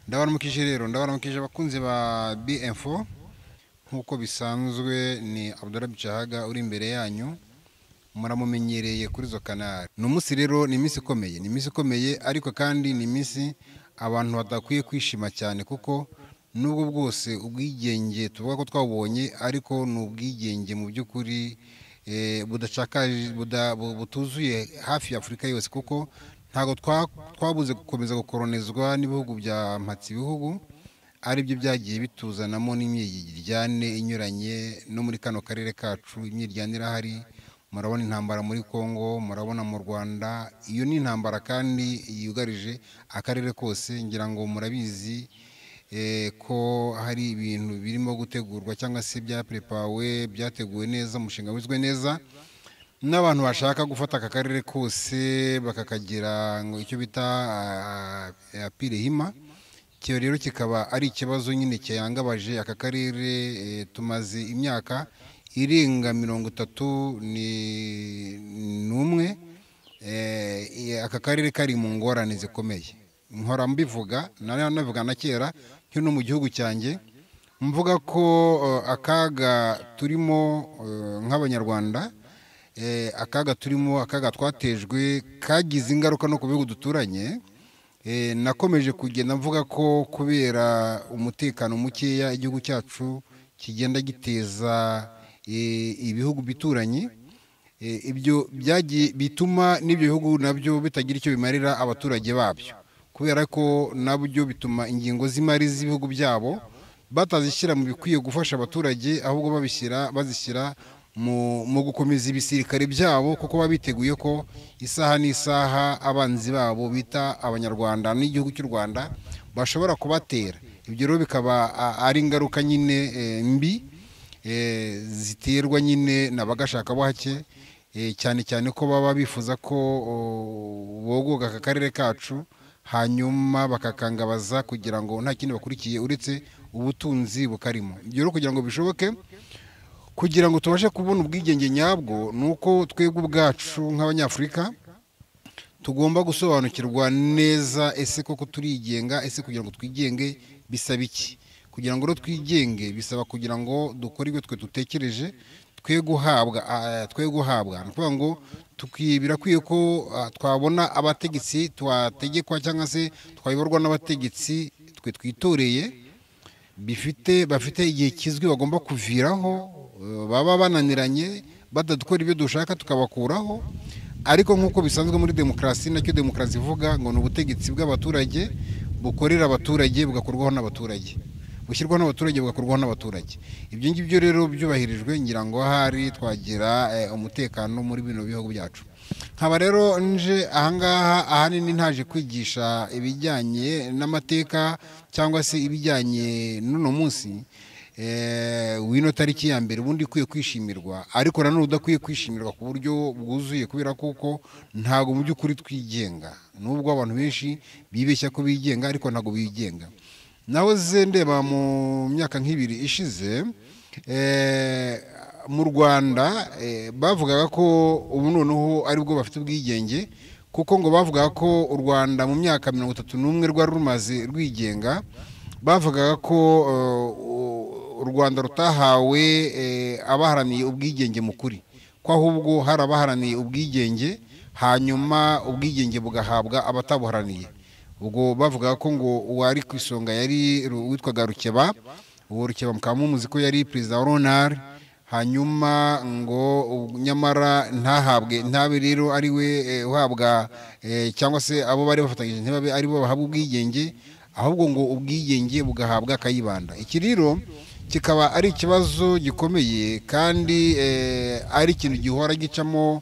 Ndabaramukije rero ndabaramukije abakunzi ba B-Info nkuko bisanzwe ni Abdullah Bichahaga uri imbere yanyu muramumenyereye kuri zo kanari. Numunsi rero ni iminsi ikomeye ariko kandi ni iminsi abantu badakwiye kwishima cyane kuko nubwo bwose ubwigenge tuvuga ko twabonye ariko n'ubwigenge mu by'ukuri budacakaje butuzuye hafi ya Afurika yose kuko ntago twabuze gukomeza gukoronezwa n'ibihugu bya mpatsi bihugu ari byo byagiye bituzanamo n'imyiryane inyuranye no muri kano karere kacu. Imyiryane irahari, murabona intambara muri Kongo, murabona mu Rwanda. Iyo ni intambara kandi yugarije akarere kose, ngira ngo murabizi ko hari ibintu birimo gutegurwa cyangwa se byateguwe neza, umushinga wizwe neza n'abantu bashaka gufata aka karere kose bakakagira ngo icyo bita Pirehima. Cyo rero kikaba ari ikibazo nyine cyangabaje aka karere. Tumaze imyaka irenga 31 aka karere kari mu ngorane zikomeye. Nkora mbivuga navuga na kera no mu gihugu cyanjye, mvuga ko akaga turimo nk'abanyarwanda, akaga twatejwe kagize ingaruka no ku bihugu duturanye. Nakomeje kugenda mvuga ko kubera umutekano mukeya igihugu cyacu kigenda giteza ibihugu bituranye, ibyo byagiye bituma n'ibyo bihugu nabyo bitagira icyo bimarira abaturage babyo, kubera ko nabyo bituma ingingo z'imari z'ibihugu byabo batazishyira mu bikwiye gufasha abaturage, ahubwo bazishyira mu gukomeza ibisirikare byabo, kuko baba biteguye ko isaha n'isaha abanzi babo bita abanyarwanda n'igihugu cy'u Rwanda bashobora kubatera. Ibyo rero bikaba ari ingaruka nyine mbi ziterwa nyine n'abagashaka buhake, cyane cyane ko baba bifuza ko bogoga aka karere kacu hanyuma bakakangabaza kugira ngo nta kindi bakurikiye uretse ubutunzi bukarimo. Ibyo rero kugira ngo bishoboke, kugira ngo tubashe kubona ubwigenge nyabwo, nuko twebwe ubwacu nk'abanyafurika tugomba gusobanukirwa neza ese koko turigenga, ese kugira ngo twigenge bisaba iki. Kugira ngo twigenge bisaba kugira ngo dukore ibyo twe dutekereje, twe guhabwa ni ukuvuga ngo birakwiye ko twabona abategetsi twategekwa cyangwa se twayoborwa n'abategetsi twe twitoreye bafite igihe kizwi bagomba kuviraho, baba bananiranye badakora ibyo dushaka tukabakuraho. Ariko nk'uko bisanzwe muri demokarasi, nacyo demokarasi ivuga ngo ni ubutegetsi bw'abaturage bukorera abaturage bugakorwaho n'abaturage, bushyirwaho n'abaturage bugakorwaho n'abaturage. Ibyo ngibyo rero byubahirijwe, ngira ngo ahari twagira umutekano muri bino bihugu byacu. Nkaba rero nje ahangaha ahanini ntaje kwigisha ibijyanye n'amateka cyangwa se ibijyanye n'uno munsi wino tariki ya mbere ubundi ikwiye kwishimirwa, ariko nanone udakwiye kwishimirwa ku buryo bwuzuye, kubera kuko ntago mu by'ukuri twigenga. Nubwo abantu benshi bibeshya ko bigenga, ariko ntago bigenga. Nahoze ndeba mu myaka nk'ibiri ishize mu Rwanda bavugaga ko ubu noneho aribwo bafite ubwigenge, kuko ngo bavugaga ko u Rwanda mu myaka 31 rwari rumaze rwigenga. Bavugaga ko u Rwanda rutahawe abaharaniye ubwigenge mu kuri, ko ahubwo hari abaharaniye ubwigenge hanyuma ubwigenge bugahabwa abatabuharaniye. Ubwo bavugaga ko ngo uwari ku isonga yari witwaga Rukeba. Uwo Rukeba mukaba muzi ko yari perezida wa Ronald, hanyuma ngo nyamara ntabe rero ari we uhabwa cyangwa se abo bari bafatanyije ntibabe ari bo bahabwa ubwigenge, ahubwo ngo ubwigenge bugahabwa Kayibanda. Iki rero kikaba ari ikibazo gikomeye kandi ari ikintu gihora gicamo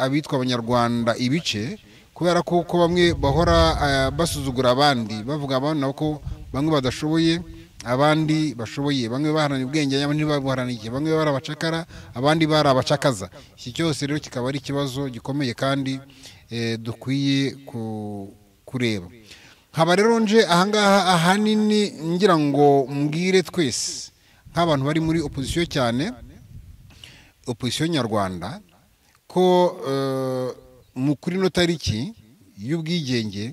abitwa abanyarwanda ibice, kubera ko bamwe bahora basuzugura abandi, bavuga abana ko bamwe badashoboye abandi bashoboye, bamwe baharaniye ubwenge abandi babuharaniye, bamwe bari abacakara abandi bari abacakaza. Iki cyose rero kikaba ari ikibazo gikomeye kandi dukwiye kureba. Nkaba rero nje ahangaha ahanini ngira ngo mbwire twese nk'abantu bari muri opposition, cyane opposition nyarwanda, ko mu kuri no tariki y'ubwigenge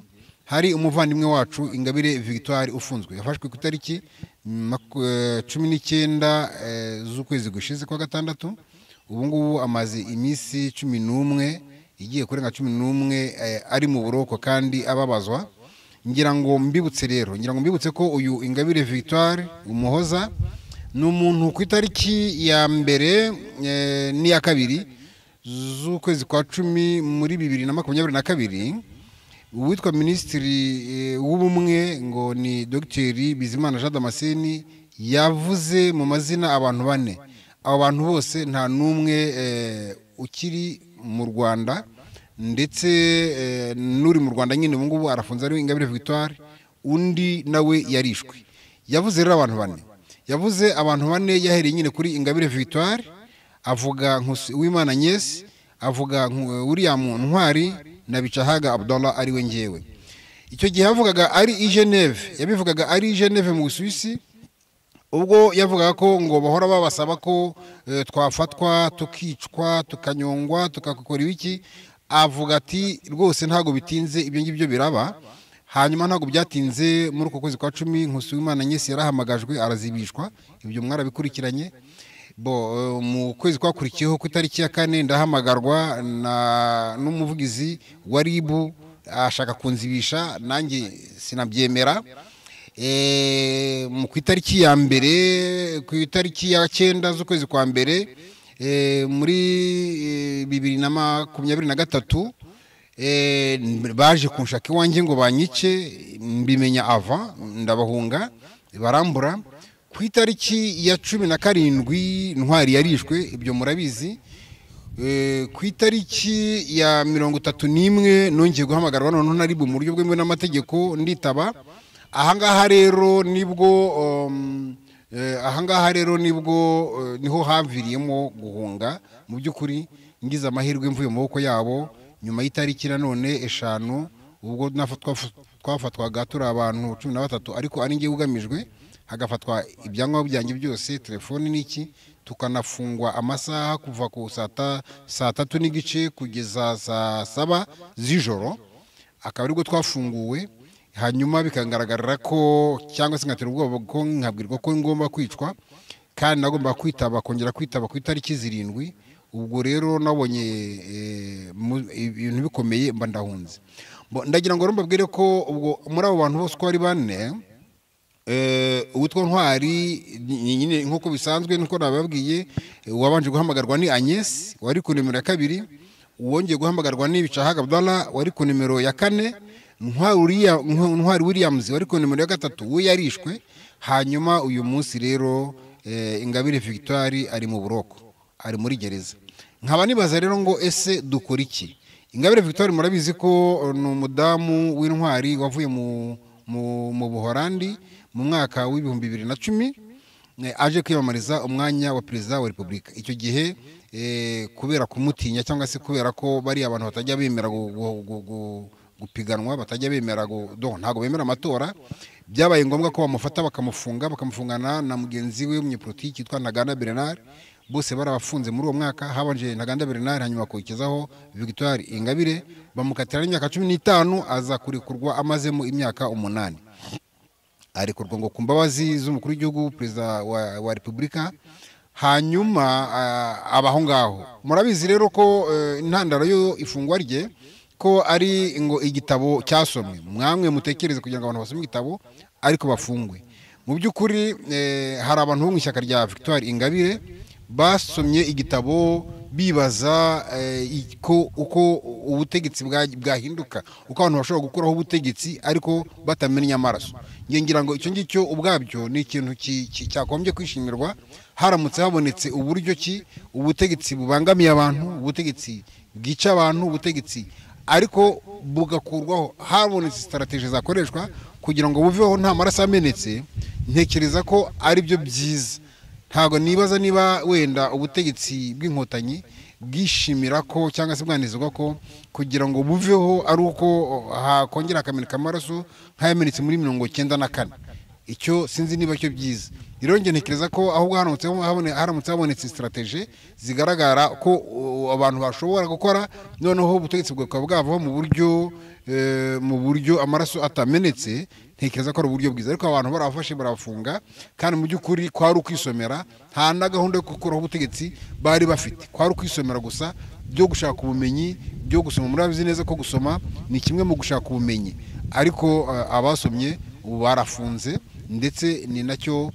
hari umuvandimwe wacu Ingabire Victoire ufunzwe yafashwe ku itariki 19 z'ukwezi gushize kwa gatandatu. Ubu ngubu amaze iminsi 11 igiye kurenga 11 ari mu buroko kandi ababazwa. Ngira ngo mbibutse ko uyu Ingabire Victoire Umuhoza ni umuntu ku itariki ya mbere n'iya kabiri z'ukwezi kwa 10 muri 2022 uwitwa Minisitiri w'Ubumwe ngo ni Dr Bizimana Jean Damascene yavuze mu mazina abantu bane. Abo bantu bose nta numwe ukiri mu Rwanda, ndetse nuri mu Rwanda nyine ubu ngubu arafunze ari Ingabire Victoire, undi nawe yarishwe. Yavuze rero abantu bane. Yavuze abantu bane yahereye nyine kuri Ingabire Victoire, avuga Uwimana Agnes, avuga William Ntwari na Bicahaga Abdallah ari we ngewe. Icyo gihe yavugaga ari i Geneve, yabivugaga ari i Geneve mu Busuwisi, ubwo yavugaga ko ngo bahora babasaba ko twafatwa tukicwa tukanyongwa tukakora ibiki. Avuga ati rwose ntago bitinze ibyo ngibyo biraba. Hanyuma ntago byatinze muri uko kwezi kwa 10 Uwimana Agnes yarahamagajwe arazibishwa. Ibyo mwarabikurikiranye. Mu kwezi kwakurikiyeho ku itariki ya 4 ndahamagarwa n'umuvugizi wa RIB ashaka kunzibisha, nanjye sinabyemera. Mu ku itariki ya mbere, ku itariki ya 9 z'ukwezi kwa mbere muri 2023 baje kunshaka iwanjye ngo banyice, mbimenya ava ndabahunga barambura. Ku itariki ya 17 Ntwari yarishwe, ibyo murabizi. Ku itariki ya 31 nongeye guhamagarwa none nari mu buryo bwemewe n'amategeko nditaba. Ahangaha rero nibwo niho haviriyemo guhunga. Mu by'ukuri ngize amahirwe mvuye mu maboko yabo nyuma y'itariki nanone 5 ubwo twafatwaga turi abantu 13, ariko ari ngiye ugamijwe, hagafatwa ibyangombwa byanjye byose, telefoni n'iki, tukanafungwa amasaha kuva ku saa 3 n'igice kugeza saa 7 z'ijoro. Akaba aribwo twafunguwe. Hanyuma bikangaragara ko cyangwa se ngatera ubwoba ko nkabwirwa ko ngomba kwicwa, kandi nagomba kongera kwitaba ku itariki 7. Ubwo rero nabonye ibintu bikomeye mba ndahunze. Ndagira ngo mbabwire ko ubwo muri abo bantu bose ko ari bane, uwitwa Ntwari nyine nkuko bisanzwe niko nababwiye, wabanje guhamagarwa ni Agnes wari ku nimero ya 2, uwongeye guhamagarwa ni Bicahaga Abdallah wari ku nimero ya 4, Ntwari Williams wari ku nimero ya 3 we yarishwe. Hanyuma uyu munsi rero Ingabire Victoire ari mu buroko, ari muri gereza. Nkaba nibaza rero ngo ese dukora iki? Ingabire Victoire murabizi ko ni umudamu w'Intwari wavuye mu Buholandi mu mwaka w'2010, aje kwiyamamariza umwanya wa perezida wa Repubulika. Icyo gihe kubera kumutinya cyangwa se kubera ko bari abantu batajya bemera gupiganwa, batajya bemera ntago bemera amatora, byabaye ngombwa ko bamufata bakamufungana na mugenzi we w'umunyapolitiki yitwa Ntaganda Bernard. Bose barabafunze muri uwo mwaka. Habanje Ntaganda Bernard, hanyuma kurikizaho Victoire Ingabire, bamukatira imyaka 15, aza kurekurwa amazemo imyaka 8. Arekurwa ngo ku mbabazi z'umukuru w'igihugu, perezida wa Repubulika. Hanyuma abaho ngaho. Murabizi rero ko intandaro yo ifungwa rye ko ari ngo igitabo cyasomwe. Mwamwe mutekereze kugira ngo abantu basome igitabo ariko bafungwe. Mu by'ukuri hari abantu bo mu ishyaka rya Victoire Ingabire basomye igitabo bibaza uko ubutegetsi bwahinduka, uko abantu bashobora gukuraho ubutegetsi ariko batamenya amaraso. Ngira ngo icyo ngicyo ubwabyo ni ikintu cyakombye kwishimirwa, haramutse habonetse uburyo ki ubutegetsi bubangamiye abantu, ubutegetsi bwica abantu, ubutegetsi ariko bugakurwaho, habonetse strategie zakoreshwa kugira ngo buveho nta maraso amenetse. Ntekereza ko ari byo byiza. Ntago nibaza niba wenda ubutegetsi bw'inkotanyi bwishimira ko cyangwa se bwanizwa ko kugira ngo buveho ari uko hakongera akameneka amaraso nk'ayamenetse muri 1994. Icyo sinzi niba cyo byiza. Rero nge ntekereza ko ahubwo haramutse habonetse strategie zigaragara ko abantu bashobora gukora, noneho ubutegetsi bwakaba bwavaho mu buryo mu buryo amaraso atamenetse, ntekereza ko ari uburyo bwiza. Ariko abantu barafashe barafunga, kandi mu by'ukuri kwari ukwisomera, nta na gahunda yo gukuraho ubutegetsi bari bafite, kwari ukwisomera gusa, byo gushaka ubumenyi, byo gusoma. Murabizi neza ko gusoma ni kimwe mu gushaka ubumenyi, ariko abasomye ubu barafunze, ndetse ni nacyo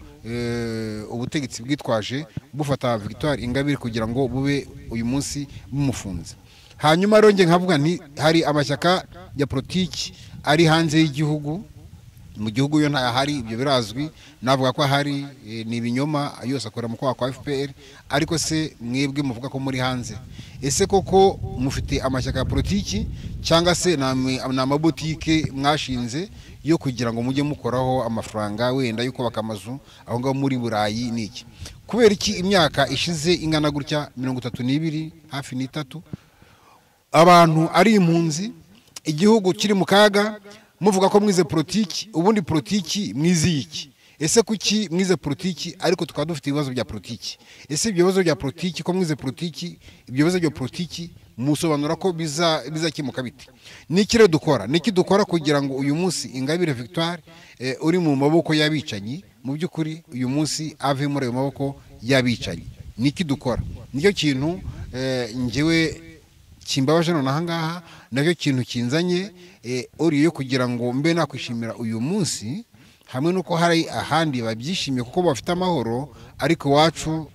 ubutegetsi bwitwaje bufata Victoire Ingabire kugira ngo bube uyu munsi bumufunze. Hanyuma rero nge nkavuga nti hari amashyaka ya politiki ari hanze y'igihugu, mu gihugu yo ntayahari, ibyo birazwi. Navuga ko hari ni ibinyoma, yose akora mu kwa FPR. Ariko se mwebwe muvuga ko muri hanze, ese koko mufite amashyaka ya politiki cyangwa se ni amabotike mwashinze yo kugira ngo mujye mukoraho amafaranga wenda yo kubaka amazu aho ngaho muri Burayi? Niki kubera iki imyaka ishize ingana gutya 32 hafi n'itatu abantu ari impunzi, igihugu kiri mu kaga, muvuga ko mwize politiki? Ubundi politiki mwizi iki? Ese kuki mwize politiki ariko tukaba dufite ibibazo bya politiki? Ese ibyo bibazo bya politiki ko mwize politiki, ibyo bibazo bya politiki musobanura ko bizakemuka bite? Niki rero dukora? Niki dukora kugira ngo uyu munsi Ingabire Victoire uri mu maboko y'abicanyi, mu by'ukuri uyu munsi ave muri ayo maboko y'abicanyi? Niki dukora? Nicyo kintu njyewe kimbabaje nonaha ngaha, nacyo kintu kinzanye uriyo kugira ngo mbe nakwishimira uyu munsi, hamwe nuko hari ahandi babyishimiye kuko bafite amahoro, ariko wacu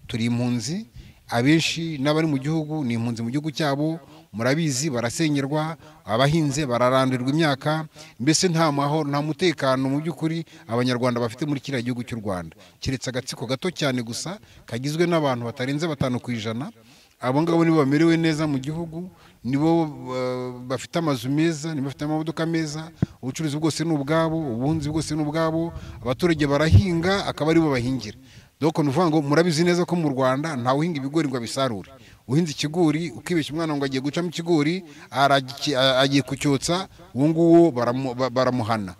turi impunzi. Abenshi n'abari mu gihugu ni impunzi mu gihugu cyabo, murabizi, barasenyerwa, abahinze bararandirwa imyaka, mbese nta mahoro, nta mutekano mu by'ukuri abanyarwanda bafite muri kiriya gihugu cy'u Rwanda, kiretse agatsiko gato cyane gusa kagizwe n'abantu batarenze 5%. Abo ngabo nibo bamerewe neza mu gihugu, nibo bafite amazu meza, nibo bafite amamodoka meza, ubucuruzi bwose ni ubwabo, ubuhunzi bwose ni ubwabo, abaturage barahinga akaba aribo bahingira. Doko nuvuga ngo murabizi neza ko mu Rwanda nta uhinga ibigori ngo abisarure. Uhinze ikigori ukibeshya umwana ngo agiye gucamo ikigori agiye kucyotsa, uwo nguwo baramuhana.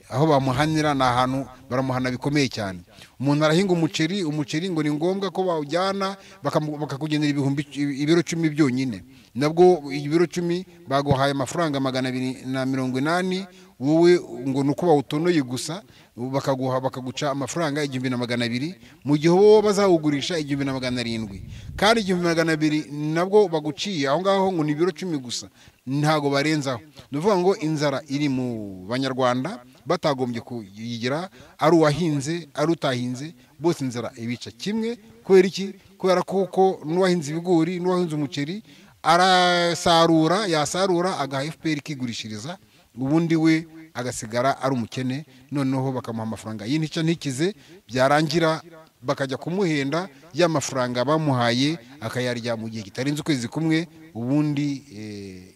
Aho bamuhanira na ahantu baramuhana bikomeye cyane. Umuntu arahinga umuceri ngo ni ngombwa ko bawujyana bakakugenera ibiro 10 byonyine, nabwo ibiro 10 baguhaye amafaranga 280, wowe ngo nuko bawutonoye gusa bakaguca amafaranga 1200, mu gihe bo bazawugurisha 1700, kandi 1200 nabwo baguciye aho ngaho ngo ni ibiro 10 gusa, ntago barenzaho. Nuvuga ngo inzara iri mu Banyarwanda batagombye kuyigira, ari uwahinze ari utahinze, bose inzara ibica kimwe. Kubera iki? Kubera kuko n'uwahinze ibigori n'uwahinze umuceri arasarura, yasarura agaha FPR kigurishiriza, ubundi we agasigara ari umukene, noneho bakamuha amafaranga y'intica ntikize, byarangira bakajya kumuhenda y'amafaranga bamuhaye akayarya mu gihe kitarenze ukwezi kumwe, ubundi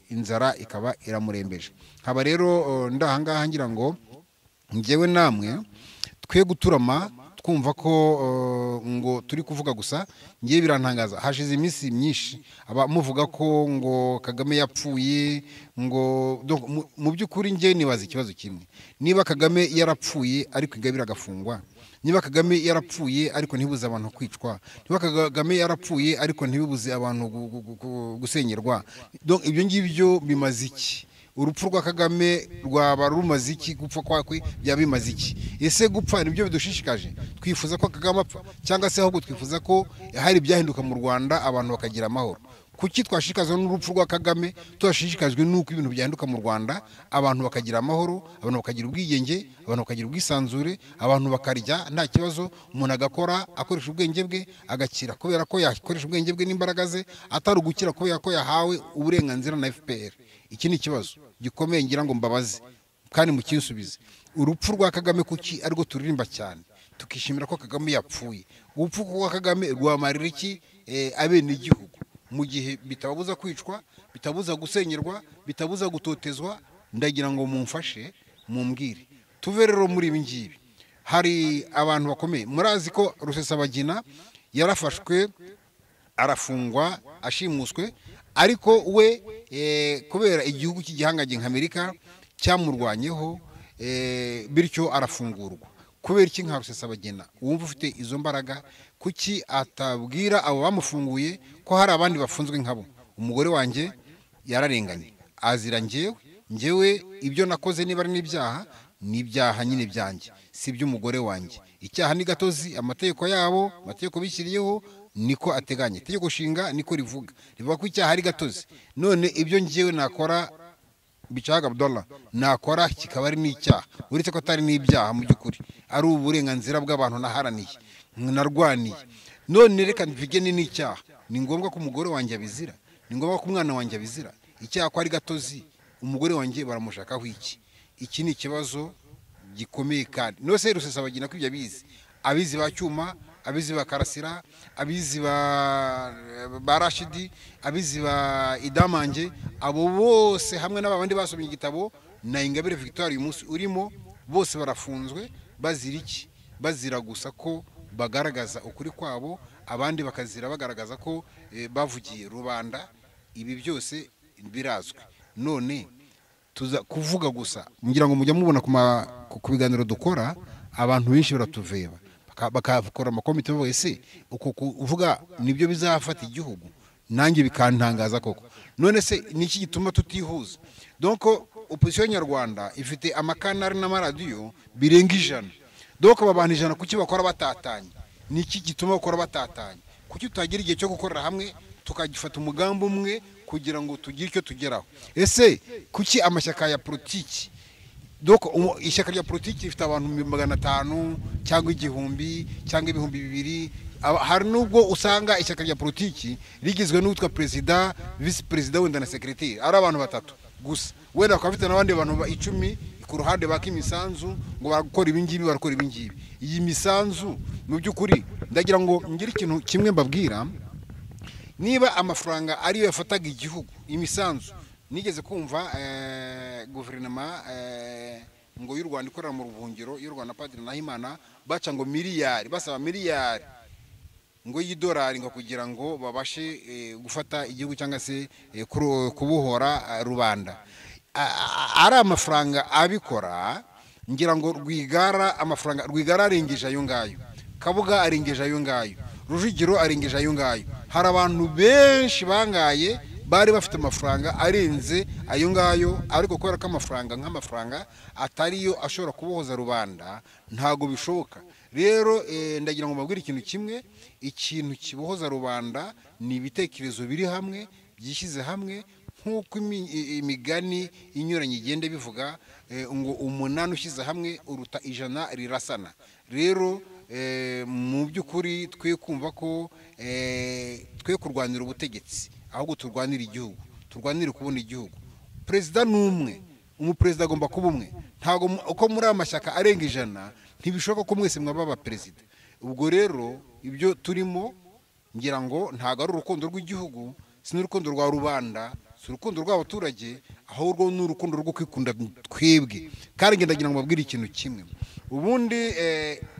inzara ikaba iramurembeje. Haba rero ndahangaha ngira ngo njyewe namwe twe guturama twumva ko ngo turi kuvuga gusa. Ngiye birantangaza, hashize iminsi myinshi abamuvuga ko ngo Kagame yapfuye, ngo mu by'ukuri ngiye nibaza ikibazo kimwe: niba Kagame yarapfuye ariko Ingabire agafungwa, niba Kagame yarapfuye ariko ntibuze abantu kwicwa, niba Kagame yarapfuye ariko ntibibuze abantu gusenyerwa, donc ibyo ngibyo bimaze iki? Urupfu rwa Kagame rwaba rumaze iki? Gupfa kwakwe byabimaze iki? Ese gupfa nibyo bidushishikaje? Twifuza ko Kagame apfa, cyangwa se ahubwo twifuza ko hari byahinduka mu Rwanda abantu bakagira amahoro? Kuki twashikazwa n'urupfu rwa Kagame? Twashishikajwe nuko ibintu byahinduka mu Rwanda, abantu bakagira amahoro, abantu bakagira ubwigenge, abantu bakagira ubwisanzure, abantu bakarya nta kibazo, umuntu agakora akoresha ubwenge bwe agakira kubera ko yakoresha ubwenge bwe n'imbaraga ze, atari ugukira kubera ko yahawe uburenganzira na FPR. Iki ni ikibazo gikomeye ngira ngo mbabaze kandi mukinsubize. Urupfu rwa Kagame kuki ariko turirimba cyane tukishimira ko Kagame yapfuye? Urupfu rwa Kagame rwamarira iki abene igihugu, mu gihe bitabuza kwicwa, bitabuza gusenyerwa, bitabuza gutotezwa? Ndagira ngo mumfashe mumbwire. Tuve rero muri ibi ngibi, hari abantu bakomeye. Murazi ko Rusesabagina yarafashwe arafungwa ashimuswe, ariko we kubera igihugu cy'igihangaje nk'Amerika cyamurwanyeho, bityo arafungurwa. Kubera iki nka Rusesabagina wumva ufite izo mbaraga, kuki atabwira abo bamufunguye ko hari abandi bafunzwe nkabo? Umugore wanjye yararenganye, azira njyewe, njyewe ibyo nakoze niba ari n'ibyaha nyine byanjye, si iby'umugore wanjye. Icyaha ni gatozi, amategeko yabo, amategeko bishyiriyeho niko ateganya, itegeko nshinga niko rivuga ko icyaha ari gatozi. None ibyo njyewe nakora Bicahaga Abdallah nakora kikaba ari n'icyaha, uretse ko atari n'ibyaha mu by'ukuri, ari uburenganzira bw'abantu naharaniye narwaniye. None reka mvuge n'icyaha, ni ngombwa ko umugore wanjye abizira, ni ngombwa ko umwana wanjye abizira. Icyaha ko ari gatozi, umugore wanjye baramushakaho iki ni ikibazo gikomeye. Kandi no se Rusesabagina ko ibyo abizi ba Cyuma, abizi ba Karasira, abizi ba Rashidi, abizi ba Idamange, abo bose hamwe n'abandi basomye igitabo na Ingabire Victoire uyu munsi urimo, bose barafunzwe bazira iki? Bazira gusa ko bagaragaza ukuri kwabo, abandi bakazira bagaragaza ko bavugiye rubanda. Ibi byose birazwi. None tuza kuvuga gusa, ngira ngo mujya mubona ku biganiro dukora, abantu benshi baratuveba bakakora amakomite bavuga ese uko uvuga nibyo bizafata igihugu, nanjye bikantangaza koko. None se niki gituma tutihuza? Donc opposition nyarwanda ifite amakanari n'amaradiyo birenga 100. Donc abantu 100 kuki bakora batatanye? Niki gituma bakora batatanye? Kuki utagira igihe cyo gukorera hamwe tukagifata umugambi umwe kugira ngo tugire icyo tugeraho? Ese kuki amashyaka ya politiki, donc ishyaka rya politiki rifite abantu 500 cyangwa 1000 cyangwa 2000, hari nubwo usanga ishyaka rya politiki rigizwe n'utwa president, vice president wenda na secretary, ari abantu 3 gusa, wenda bakafite n'abandi bantu 10 ku ruhande bakimisanzu ngo barakora ibingibi barakora ibingibi. Iyi misanzu mu by'ukuri ndagira ngo ngire ikintu kimwe mbabwira, niba amafaranga ariyo yafataga igihugu imisanzu, nigeze kumva guverinoma ngo y'u Rwanda ikorera mu ruhungiro y'u Rwanda Padiri Nahimana baca ngo miliyari, basaba miliyari ngo y'idolari ngo kugira ngo babashe gufata igihugu cyangwa se kubohora rubanda. Ari amafaranga abikora, ngira ngo Rwigara arengeje ayo ngayo, Kabuga arengeje ayo ngayo, Rujugiro arengeje ayo ngayo. Hari abantu benshi bangaye bari bafite amafaranga arenze ayo ngayo, ariko kubera ko nk'amafaranga atariyo ashobora kubohoza rubanda, ntago bishoboka. Rero ndagira ngo mbabwire ikintu kimwe, ikintu kibohoza rubanda ni ibitekerezo biri hamwe, byishyize hamwe, nk'uko imigani inyuranye igenda bivuga ngo 8 ushyize hamwe uruta 100 rirasana. Rero mu by'ukuri twe kumva ko twe kurwanira ubutegetsi, ahubwo turwanira igihugu, turwanira kubona igihugu. Perezida n'umwe, umuperezida agomba kuba umwe. Ntago uko muri amashyaka arenga 100 ntibishoboka ko mwese mwaba abaperezida. Ubwo rero ibyo turimo, ngira ngo ntago ari urukundo rw'igihugu, si n'urukundo rwa rubanda, si urukundo rw'abaturage, ahubwo ni urukundo rwo kwikunda twebwe. Kandi ndagira ngo mbabwire ikintu kimwe, ubundi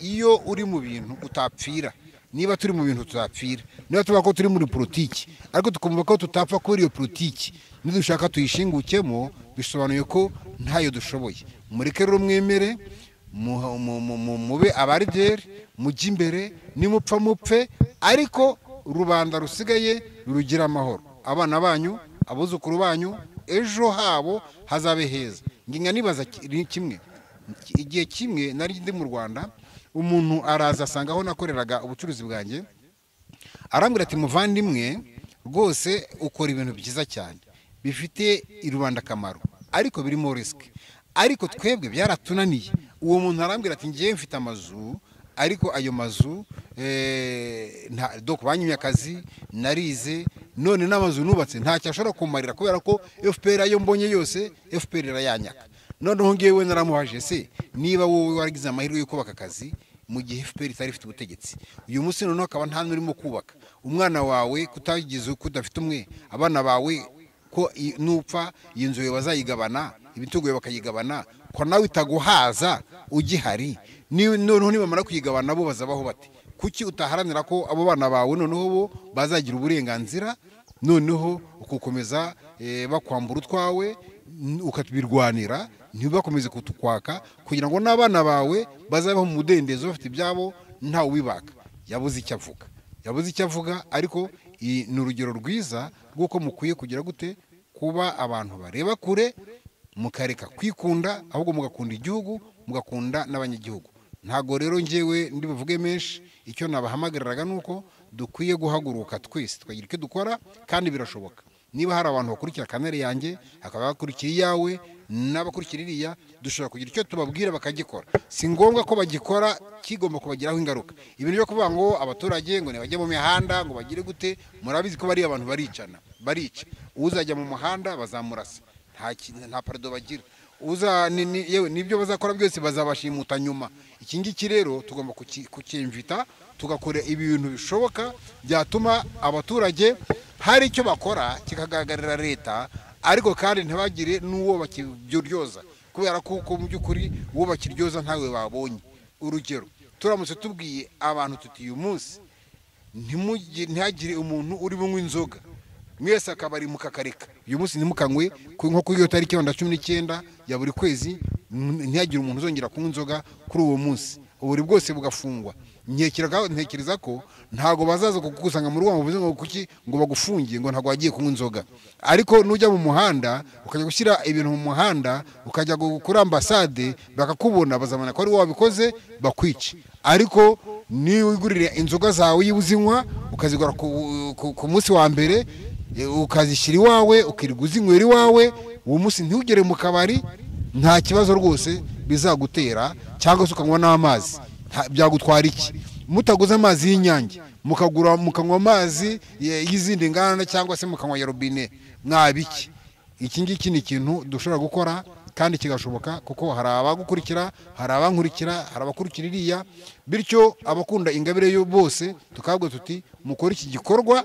iyo uri mu bintu utapfira, niba turi mu bintu tutapfira, niba tuba ko turi muri politiki ariko tukumva ko tutapfa kuri iyo politiki, nidushaka tuyishingukemo, bisobanuye ko ntayo dushoboye. Mureke rero mwemere, mube abarideri, mujye imbere, nimupfa mupfe, ariko rubanda rusigaye rurugira amahoro. Abana banyu, abuzukuru banyu, ejo habo hazabe heza. Nginga nibaza kimwe, igihe kimwe nari ndi mu Rwanda, umuntu araza asanga aho nakoreraga ubucuruzi bwanjye, arambwira ati muvandimwe rwose ukora ibintu byiza cyane bifite irubanda akamaro, ariko birimo risk, ariko twebwe byaratunaniye. Uwo muntu arambwira ati ngiye mfite amazu, ariko ayo mazu banyimye akazi, narize, none n'amazu nubatse ntacyo ashobora kumarira kubera ko FPR ayo mbonye yose FPR irayanyaka. Noneho ngewe naramuhaje, se niba wowe waragize amahirwe yo kubaka akazi mu gihe FPR itari ifite ubutegetsi, uyu munsi noneho akaba nta n'urimo kubaka, umwana wawe kutagize kudafite umwe, abana bawe ko nupfa iyi nzu yawe bazayigabana, ibitugu yawe bakayigabana, ko nawe itaguhaza ugihari, noneho nibamara kuyigabana bo bazabaho bate? Kuki utaharanira ko abo bana bawe noneho bo bazagira uburenganzira, noneho ukukomeza bakwambura utwawe ukatubirwanira, ntibakomeze kutukwaka, kugira ngo n'abana bawe bazabaho mu mudendezo bafite ibyabo ntawe ubibaka. Yabuze icyo avuga, ariko ni urugero rwiza rw'uko mukwiye kugira gute, kuba abantu bareba kure, mukareka kwikunda ahubwo mugakunda igihugu mugakunda n'abanyagihugu. Ntago rero njyewe ndibuvuge menshi, icyo nabahamagariraga nuko dukwiye guhaguruka twese tukagira icyo dukora kandi birashoboka. Niba hari abantu bakurikira kanere yanjye akaba bakurikira iyawe n'abakurikira iriya, dushobora kugira icyo tubabwira bakagikora. Si ngombwa ko bagikora kigomba kubagiraho ingaruka. Ibintu byo kuvuga ngo abaturage ngo ntibajye mu mihanda ngo bagire gute, murabizi ko bari abantu barica. Uzajya mu muhanda bazamurasa, nta parado bagira. Yewe nibyo bazakora byose bazabashimuta nyuma. Iki ngiki rero tugomba kucyimvita tugakora ibintu bishoboka byatuma abaturage hari icyo bakora kikagaragarira leta, ariko kandi ntibagire n'uwo bakiryoza, kubera ko mu by'ukuri uwo bakiryoza ntawe babonye. Urugero, turamutse tubwiye abantu tuti uyu munsi ntihagire umuntu uri bunywe inzoga, mwese akabari mukakareka, uyu munsi ntimukanywe nko kuri iyo tariki ya 19 ya buri kwezi, ntihagire umuntu uzongera kunywa inzoga kuri uwo munsi, uburi bwose bugafungwa. Ntekereza ko ntago bazaza kukusanga mu rugo bavuze ngo kuki ngo bagufungiye ngo ntago wagiye kunywa inzoga. Ariko nujya mu muhanda ukajya gushyira ibintu mu muhanda, ukajya kuri ambasade bakakubona, bazamana ko ari wowe wabikoze bakwica. Ariko ni wigurire inzoga zawe yibuzinywa ukazigura ku munsi wa mbere, ukazishyira iwawe ukiriguza uzinywera iwawe, uwo munsi ntugere mu kabari, nta kibazo rwose bizagutera. Cyangwa se ukanywa n'amazi, byagutwara iki? Mutaguze amazi y'Inyange mukanywa amazi y'izindi nganda cyangwa se mukanywa ya robine, mwabiki? Iki ngiki ni ikintu dushobora gukora kandi kigashoboka, kuko hari abagukurikira, hari abankurikira, hari abakurikira iriya. Bityo abakunda Ingabire yo bose tukabwo tuti mukora iki gikorwa,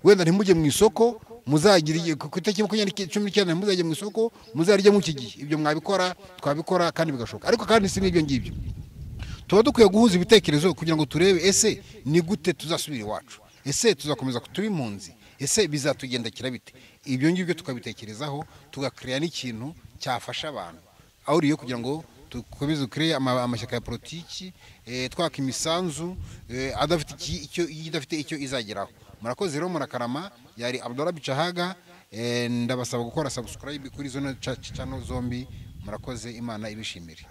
wenda ntimujye mu isoko, muzagira ku itariki 19 muzajye mu isoko, muzarya mu iki gihe. Ibyo mwabikora, twabikora kandi bigashoboka. Ariko kandi si n'ibyo ngibyo, tuba dukwiye guhuza ibitekerezo kugira ngo turebe ese ni gute tuzasubira iwacu, ese tuzakomeza kutuba impunzi, ese bizatugendekera bite. Ibyo ngibyo tukabitekerezaho, tugakreya n'ikintu cyafasha abantu aho uriyo kugira ngo dukomeze dukreye amashyaka ya politiki, twaka imisanzu idafite icyo izageraho. Murakoze rero, murakarama. Yari Abdallah Bicahaga, ndabasaba gukora subscribe kuri zone channel zombi. Murakoze, Imana ibishimire.